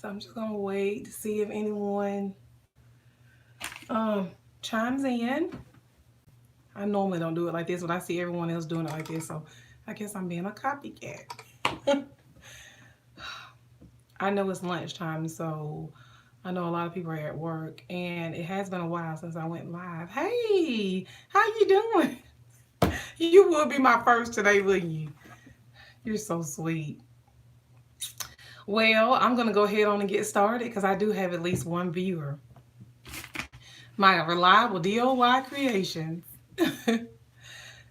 So I'm just gonna wait to see if anyone um chimes in. I normally don't do it like this, but I see everyone else doing it like this, so I guess I'm being a copycat. I know it's lunchtime, so I know a lot of people are at work, and it has been a while since I went live. Hey, how you doing? You would be my first today, wouldn't you? You're so sweet. Well, I'm gonna go ahead on and get started because I do have at least one viewer. My reliable DIY creations.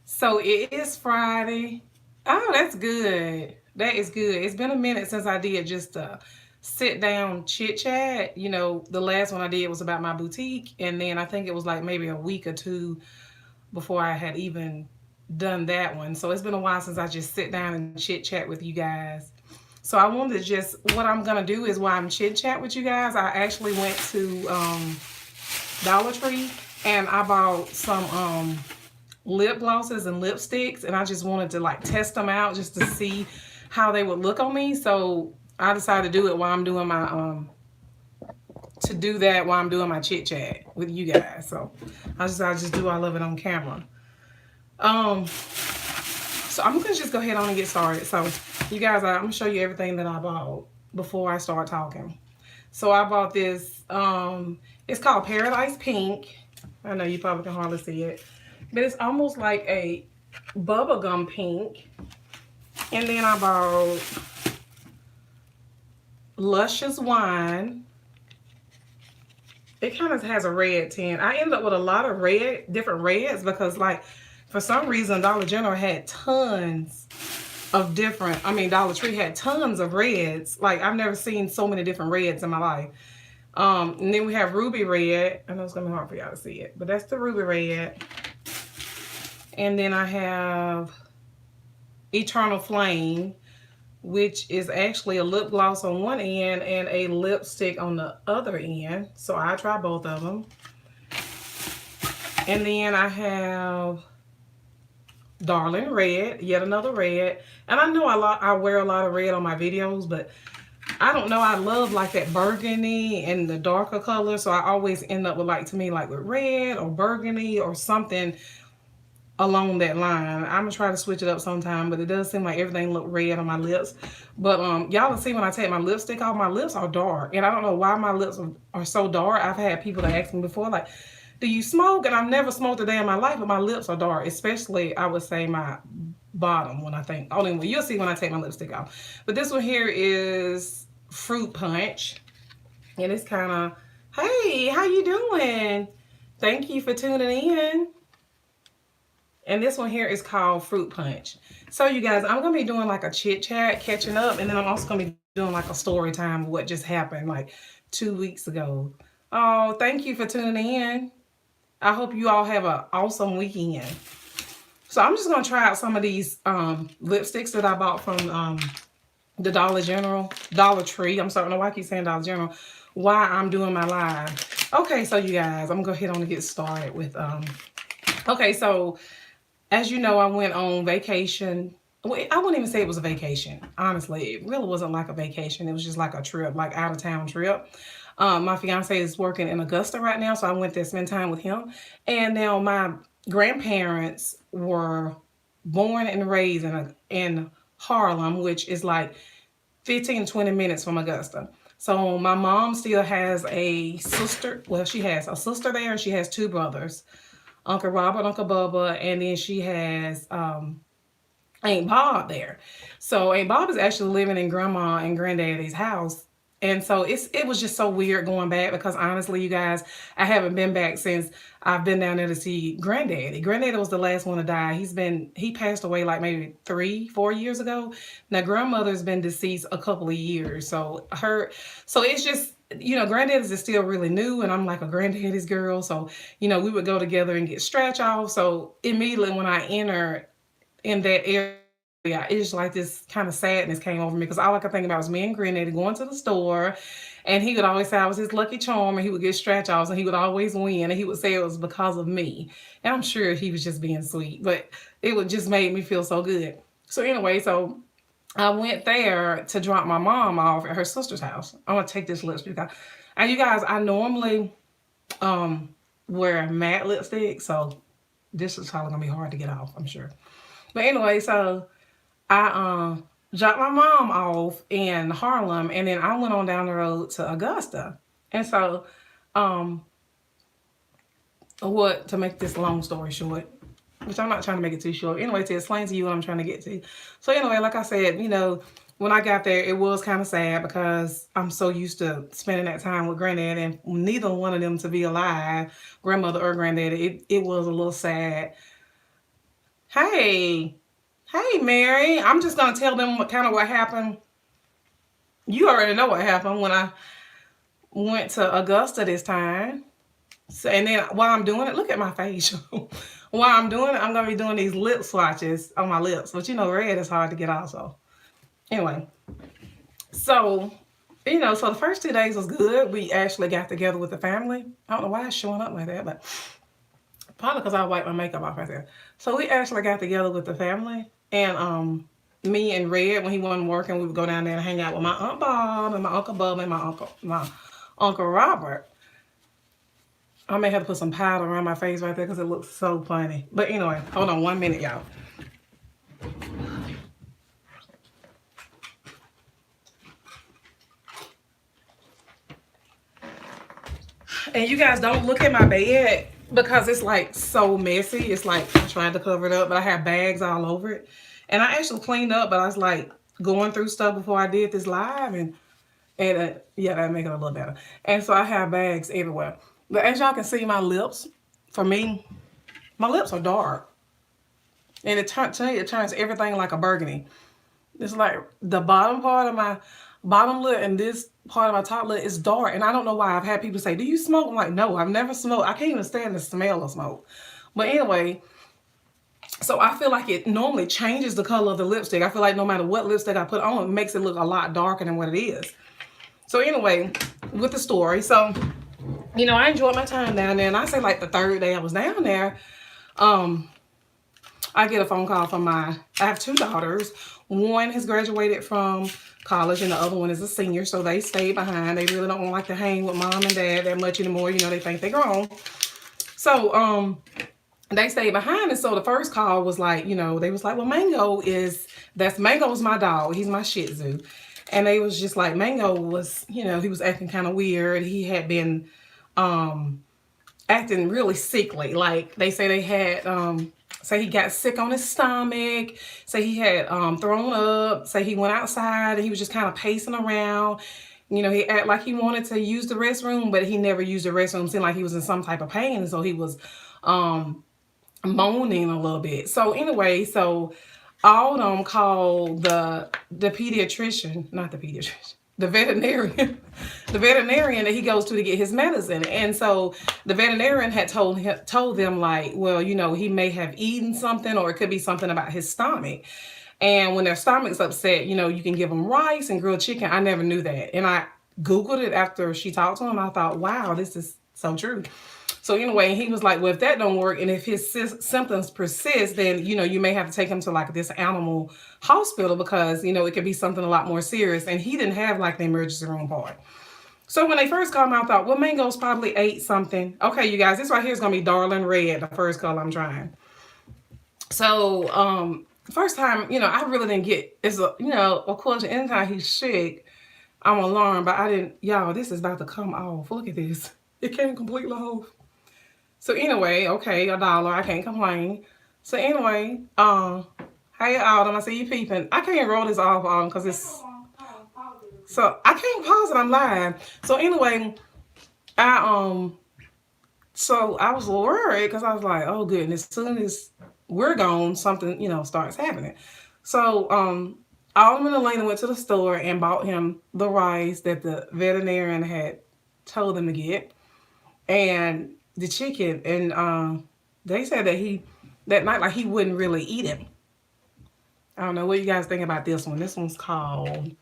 So it is Friday. Oh, that's good. That is good. It's been a minute since I did just a sit down chit chat. You know, the last one I did was about my boutique, and then I think it was like maybe a week or two before I had even done that one. So it's been a while since I just sit down and chit chat with you guys. So I wanted to just, what I'm gonna do is while I'm chit chat with you guys, I actually went to Dollar Tree and I bought some lip glosses and lipsticks, and I just wanted to like test them out just to see how they would look on me. So I decided to do it while I'm doing my chit chat with you guys. So I just do all of it on camera. Um, so I'm gonna just go ahead on and get started. So you guys, I'm gonna show you everything that I bought before I start talking. So I bought this. It's called Paradise Pink. I know you probably can hardly see it, but it's almost like a bubblegum pink. And then I bought Luscious Wine. It kind of has a red tint. I ended up with a lot of different reds because, like, for some reason, Dollar General had tons of different, Dollar Tree had tons of reds. Like, I've never seen so many different reds in my life. And then we have Ruby Red. I know it's going to be hard for y'all to see it, but that's the Ruby Red. And then I have Eternal Flame, which is actually a lip gloss on one end and a lipstick on the other end. So I try both of them. And then I have Darling Red, yet another red. And I know I wear a lot of red on my videos, but I don't know. I love like that burgundy and the darker color. So I always end up with like with red or burgundy or something along that line. I'm gonna try to switch it up sometime, but it does seem like everything look red on my lips. But y'all will see when I take my lipstick off, my lips are dark, and I don't know why my lips are so dark. I've had people that ask me before, like, do you smoke? And I've never smoked a day in my life, but my lips are dark, especially I would say my bottom when I think. Oh, anyway, you'll see when I take my lipstick off. But this one here is Fruit Punch, and it's kind of, hey, how you doing? Thank you for tuning in. And this one here is called Fruit Punch. So you guys, I'm going to be doing like a chit chat, catching up. And then I'm also going to be doing like a story time of what just happened like 2 weeks ago. Oh, thank you for tuning in. I hope you all have an awesome weekend. So I'm just going to try out some of these lipsticks that I bought from the Dollar Tree. I'm sorry, I don't know why I keep saying Dollar General. Why I'm doing my live. Okay, so you guys, I'm going to go ahead on and get started with... Okay, so... As you know, I went on vacation. Well, I wouldn't even say it was a vacation. Honestly, it really wasn't like a vacation. It was just like a trip, like out of town trip. My fiance is working in Augusta right now, so I went there to spend time with him. And now my grandparents were born and raised in Harlem, which is like 15 to 20 minutes from Augusta. So my mom still has a sister. Well, she has a sister there, and she has two brothers. Uncle Robert, Uncle Bubba, and then she has Aunt Bob there. So Aunt Bob is actually living in Grandma and Granddaddy's house. And so it was just so weird going back because honestly, you guys, I haven't been back since I've been down there to see Granddaddy. Granddaddy was the last one to die. He passed away like maybe 3-4 years ago. Now grandmother's been deceased a couple of years. So it's just, Granddaddy's is still really new, and I'm like a Granddaddy's girl. So, we would go together and get stretch off. So immediately when I enter in that area, it's like this kind of sadness came over me because all I could think about was me and Granddaddy going to the store, and he would always say I was his lucky charm, and he would get stretch offs, and he would always win, and he would say it was because of me. And I'm sure he was just being sweet, but it would just make me feel so good. So anyway, so I went there to drop my mom off at her sister's house. I'm gonna take this lipstick out. And you guys, I normally um wear matte lipstick, so this is probably gonna be hard to get off, I'm sure. But anyway, so I dropped my mom off in Harlem, and then I went on down the road to Augusta. And so, um, what to make this long story short, which I'm not trying to make it too short. Anyway, to explain to you what I'm trying to get to. So anyway, like I said, when I got there, it was kind of sad because I'm so used to spending that time with granddad, and neither one of them to be alive, grandmother or granddaddy. It was a little sad. Hey, hey, Mary. I'm just gonna tell them what happened. You already know what happened when I went to Augusta this time. So, and then while I'm doing it, look at my face. While I'm doing it, I'm gonna be doing these lip swatches on my lips. But red is hard to get off. So anyway, so so the first 2 days was good. We actually got together with the family. I don't know why it's showing up like that, but probably because I wiped my makeup off right there. So we actually got together with the family, and me and Red, when he wasn't working, we would go down there and hang out with my Aunt Bob and my Uncle Bub and my Uncle Robert. I may have to put some powder around my face right there because it looks so funny. But anyway, hold on 1 minute, y'all. And you guys don't look at my bed because it's like so messy. It's like I'm trying to cover it up, but I have bags all over it. And I actually cleaned up, but I was like going through stuff before I did this live, and yeah, that make it a little better. And so I have bags everywhere. But as y'all can see, my lips, for me, my lips are dark, and it turns everything like a burgundy. It's like the bottom part of my bottom lip and this part of my top lip is dark. And I don't know why. I've had people say, do you smoke? I'm like, no, I've never smoked. I can't even stand the smell of smoke. But anyway, so I feel like it normally changes the color of the lipstick. I feel like no matter what lipstick I put on, it makes it look a lot darker than what it is. So anyway, with the story. So, I enjoyed my time down there. And I say like the third day I was down there, I get a phone call from I have two daughters. One has graduated from college and the other one is a senior. So they stayed behind. They really don't like to hang with mom and dad that much anymore. They think they're grown. So they stayed behind. And so the first call was like, they was like, well, Mango's my dog. He's my Shih Tzu. And they was just like, Mango was, he was acting kind of weird. He had been acting really sickly. Like they say they had say he got sick on his stomach, say he had thrown up, say he went outside and he was just kind of pacing around. He acted like he wanted to use the restroom, but he never used the restroom. Seemed like he was in some type of pain, and so he was moaning a little bit. So anyway, all of them called the pediatrician, not the pediatrician, the veterinarian, the veterinarian that he goes to get his medicine. And so the veterinarian had told them like, well, he may have eaten something, or it could be something about his stomach. And when their stomach's upset, you can give them rice and grilled chicken. I never knew that. And I Googled it after she talked to him. I thought, wow, this is so true. So anyway, he was like, well, if that don't work and if his symptoms persist, then, you may have to take him to like this animal hospital because, it could be something a lot more serious. And he didn't have like the emergency room part. So when they first called me, I thought, well, Mango's probably ate something. Okay, you guys, this right here is going to be Darling Red, the first color I'm trying. So first time, I really didn't get, of course, anytime he's sick, I'm alarmed, but I didn't, y'all, this is about to come off. Look at this. It came completely off. So anyway, okay, $1, I can't complain. So anyway, hey Autumn, I see you peeping. I can't roll this off, Autumn, because it's, so I can't pause it, I'm live. So anyway, so I was a little worried because I was like, oh goodness, as soon as we're gone, something, starts happening. So Autumn and Elena went to the store and bought him the rice that the veterinarian had told them to get. And the chicken, and they said that night, like, he wouldn't really eat it. I don't know what you guys think about this one. This one's called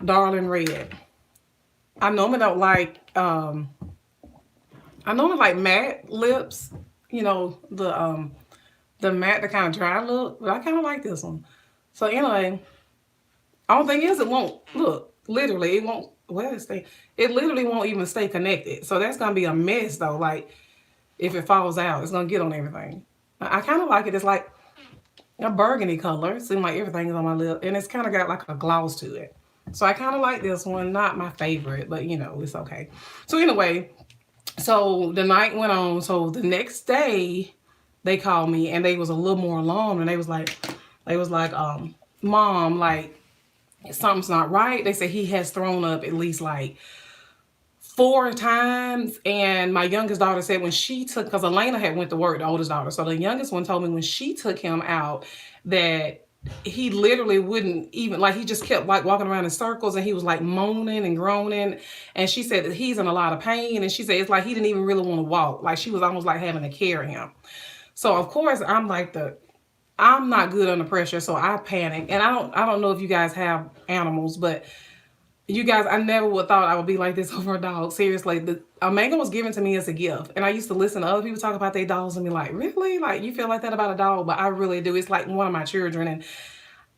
Darling Red. I normally don't like matte lips, the matte, the kind of dry look, but I kind of like this one. So anyway, only thing is it won't look. Literally, it won't. Well, stay. It literally won't even stay connected. So that's gonna be a mess though. Like if it falls out, it's gonna get on everything. I kind of like it. It's like a burgundy color. It seems like everything is on my lip, and it's kind of got like a gloss to it. So I kind of like this one. Not my favorite, but you know, it's okay. So anyway, so the night went on. So the next day, they called me and they was a little more alarmed, and they was like, Mom, like something's not right. They said he has thrown up at least like 4 times. And my youngest daughter said when she took, because Elena had went to work, the oldest daughter. So the youngest one told me when she took him out that he literally wouldn't even, like he just kept like walking around in circles, and he was like moaning and groaning. And she said that he's in a lot of pain. And she said it's like he didn't even really want to walk. Like she was almost like having to carry him. So of course I'm not good under pressure, so I panic. And I don't know if you guys have animals, but you guys, I never would thought I would be like this over a dog. Seriously, a mango was given to me as a gift, and I used to listen to other people talk about their dogs and be like, really? Like you feel like that about a dog? But I really do. It's like one of my children, and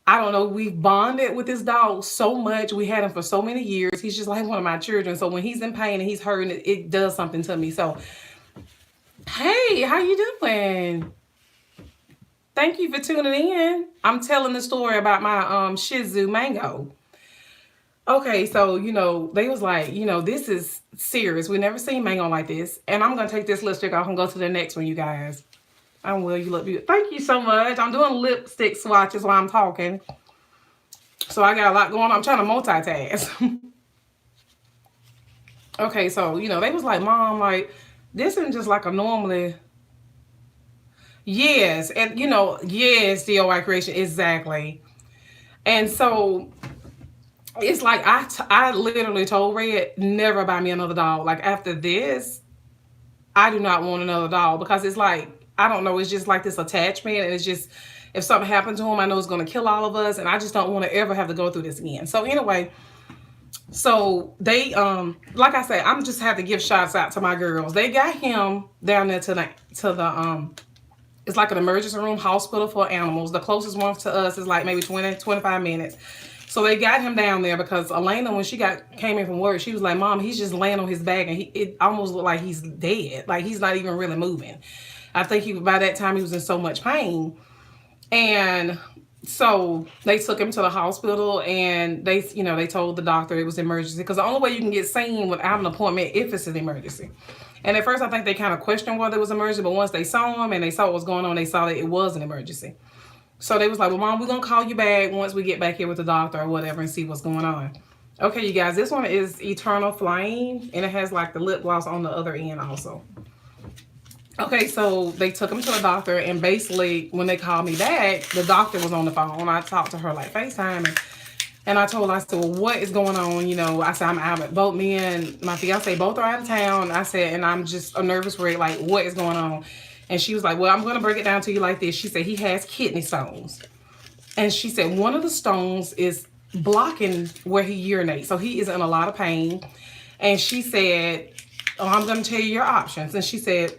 I don't know. We've bonded with this dog so much. We had him for so many years. He's just like one of my children. So when he's in pain and he's hurting, it does something to me. So, hey, how you doing? Thank you for tuning in. I'm telling the story about my Shih Tzu Mango. Okay, so they was like, this is serious. We never seen Mango like this. And I'm gonna take this lipstick off and go to the next one, you guys. I will. You look beautiful. Thank you so much. I'm doing lipstick swatches while I'm talking. So I got a lot going on. I'm trying to multitask. Okay, so they was like, Mom, like, this isn't just like a normally. Yes, and yes, DIY creation, exactly. And so it's like I literally told Red never buy me another dog. Like after this, I do not want another dog, because it's like I don't know. It's just like this attachment, and it's just if something happened to him, I know it's gonna kill all of us, and I just don't want to ever have to go through this again. So anyway, so they like I said, I'm just have to give shots out to my girls. They got him down there to the it's like an emergency room hospital for animals. The closest one to us is like maybe 20, 25 minutes. So they got him down there because Elena, when she came in from work, she was like, Mom, he's just laying on his back, and it almost looked like he's dead. Like he's not even really moving. I think by that time he was in so much pain. And so they took him to the hospital, and they told the doctor it was emergency, because the only way you can get seen without an appointment if it's an emergency. And at first I think they kind of questioned whether it was emergency, but once they saw him and they saw what was going on, they saw that it was an emergency. So they was like, well, Mom, we're going to call you back once we get back here with the doctor or whatever and see what's going on. Okay, you guys, this one is Eternal Flame, and it has like the lip gloss on the other end also. Okay, so they took him to the doctor, and basically when they called me back, the doctor was on the phone. I talked to her like FaceTime, and I told her, I said, well, what is going on? I said, I'm out. Both me and my fiance both are out of town. I said, and I'm just a nervous wreck, like, what is going on? And she was like, well, I'm going to break it down to you like this. She said, he has kidney stones. And she said, one of the stones is blocking where he urinates. So he is in a lot of pain. And she said, oh, I'm going to tell you your options. And she said,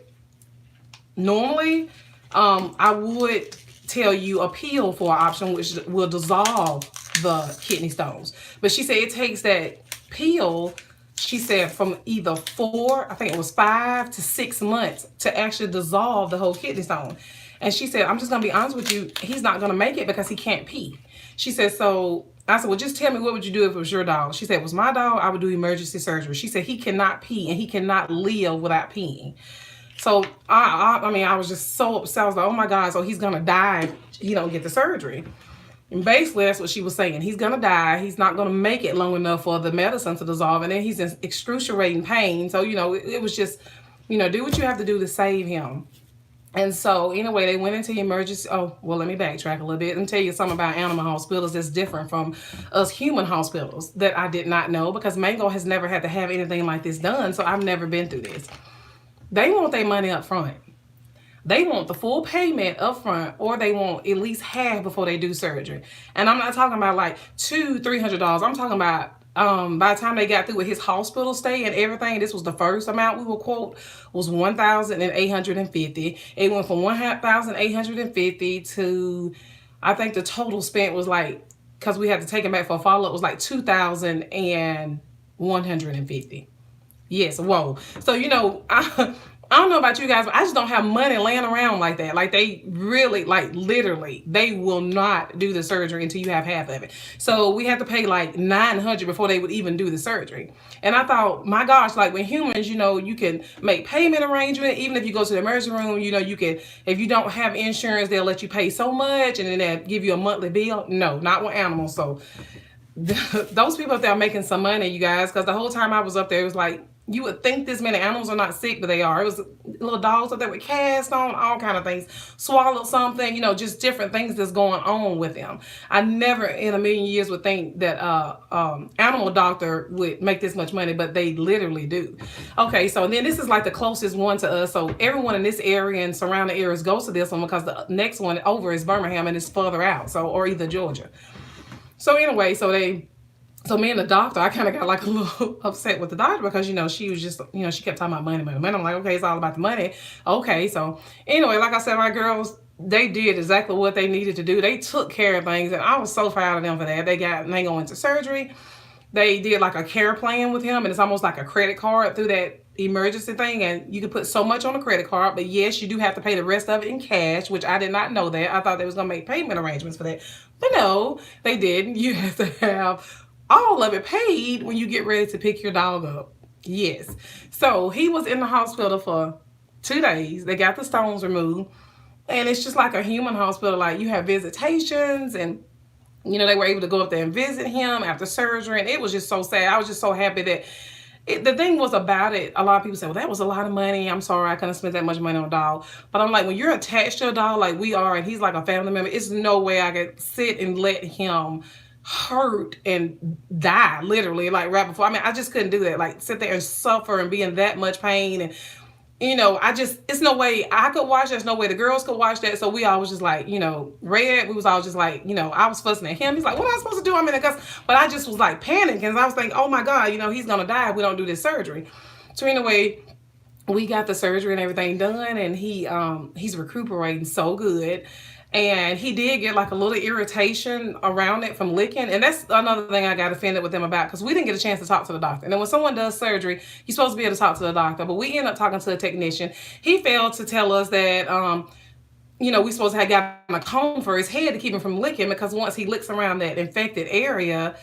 normally, I would tell you a pill for an option, which will dissolve the kidney stones. But she said it takes that pill, she said, from either 5 to 6 months to actually dissolve the whole kidney stone. And she said, I'm just going to be honest with you, he's not going to make it because he can't pee. She said, so I said, well, just tell me, what would you do if it was your dog? She said, if it was my dog, I would do emergency surgery. She said, he cannot pee, and he cannot live without peeing. So I was just so upset. I was like, oh my God, so he's going to die if he don't get the surgery. And basically, that's what she was saying. He's going to die. He's not going to make it long enough for the medicine to dissolve. And then he's in excruciating pain. So, it was just, do what you have to do to save him. And so, anyway, they went into emergency. Oh, well, let me backtrack a little bit and tell you something about animal hospitals that's different from us human hospitals that I did not know, because Mango has never had to have anything like this done. So I've never been through this. They want their money up front. They want the full payment up front, or they want at least half before they do surgery. And I'm not talking about like $200-300. I'm talking about by the time they got through with his hospital stay and everything, this was the first amount we will quote, was $1,850. It went from $1,850 to I think the total spent was like, because we had to take him back for a follow up, was like 2,150. Yes, whoa. So, I don't know about you guys, but I just don't have money laying around like that. Like, they really, like, literally, they will not do the surgery until you have half of it. So we had to pay like 900 before they would even do the surgery. And I thought, my gosh, like, when humans, you can make payment arrangement. Even if you go to the emergency room, you can, if you don't have insurance, they'll let you pay so much and then they'll give you a monthly bill. No, not with animals. So those people up there are making some money, you guys, because the whole time I was up there, it was like, you would think this many animals are not sick, but they are. It was little dogs up there with cast on, all kind of things, swallowed something, just different things that's going on with them. I never in a million years would think that animal doctor would make this much money, but they literally do. Okay, so then this is like the closest one to us. So everyone in this area and surrounding areas goes to this one because the next one over is Birmingham and it's further out, so or either Georgia. So anyway, so me and the doctor, I kind of got like a little upset with the doctor because, she was just, she kept talking about money, money, money. I'm like, okay, it's all about the money. Okay, so anyway, like I said, my girls, they did exactly what they needed to do. They took care of things, and I was so proud of them for that. They go into surgery. They did like a care plan with him, and it's almost like a credit card through that emergency thing, and you can put so much on a credit card, but yes, you do have to pay the rest of it in cash, which I did not know that. I thought they was going to make payment arrangements for that, but no, they didn't. You have to have all of it paid when you get ready to pick your dog up. Yes. So he was in the hospital for 2 days. They got the stones removed, and it's just like a human hospital. Like, you have visitations, and they were able to go up there and visit him after surgery, and it was just so sad. I was just so happy that the thing was about it. A lot of people say, well, that was a lot of money. I'm sorry, I couldn't spend that much money on a dog. But I'm like, when you're attached to a dog like we are, and he's like a family member, it's no way I could sit and let him hurt and die, literally, like right before. I mean, I just couldn't do that. Like, sit there and suffer and be in that much pain. And it's no way I could watch. There's no way the girls could watch that. So we all was just like, Red, we was all just like, I was fussing at him. He's like, what am I supposed to do? I'm in a cuss. But I just was like panicking because I was thinking, oh my God, he's going to die if we don't do this surgery. So anyway, we got the surgery and everything done, and he's recuperating so good. And he did get like a little irritation around it from licking. And that's another thing I got offended with them about, because we didn't get a chance to talk to the doctor. And then when someone does surgery, you're supposed to be able to talk to the doctor. But we ended up talking to a technician. He failed to tell us that, we supposed to have gotten a cone for his head to keep him from licking, because once he licks around that infected area,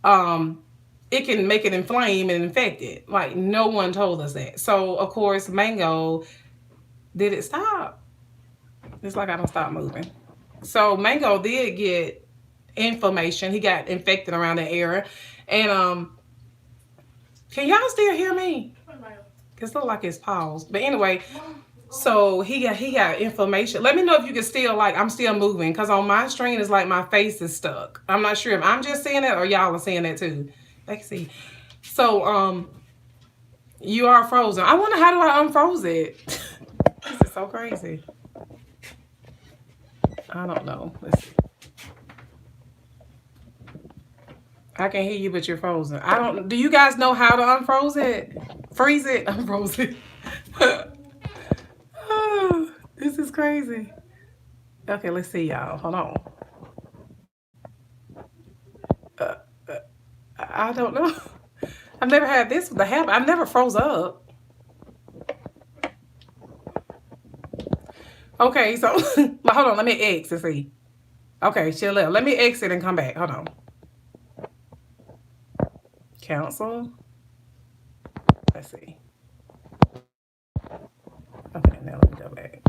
it can make it inflame and infect it. Like, no one told us that. So, of course, Mango, did it stop? It's like I don't stop moving. So Mango did get inflammation. He got infected around that area. And can y'all still hear me? Cause it look like it's paused. But anyway, so he got inflammation. Let me know if you can still, like, I'm still moving, because on my screen it's like my face is stuck. I'm not sure if I'm just seeing it or y'all are seeing that too. Let's see. So you are frozen. I wonder, how do I unfroze it? This is so crazy. I don't know. Let's see. I can hear you, but you're frozen. Do you guys know how to unfroze it? Freeze it? Unfroze it. Oh, this is crazy. Okay, let's see, y'all. Hold on. I don't know. I've never had this happen. I've never froze up. Okay, so hold on. Let me exit and see. Okay, she left. Let me exit and come back. Hold on. Cancel. Let's see. Okay, now let me go back.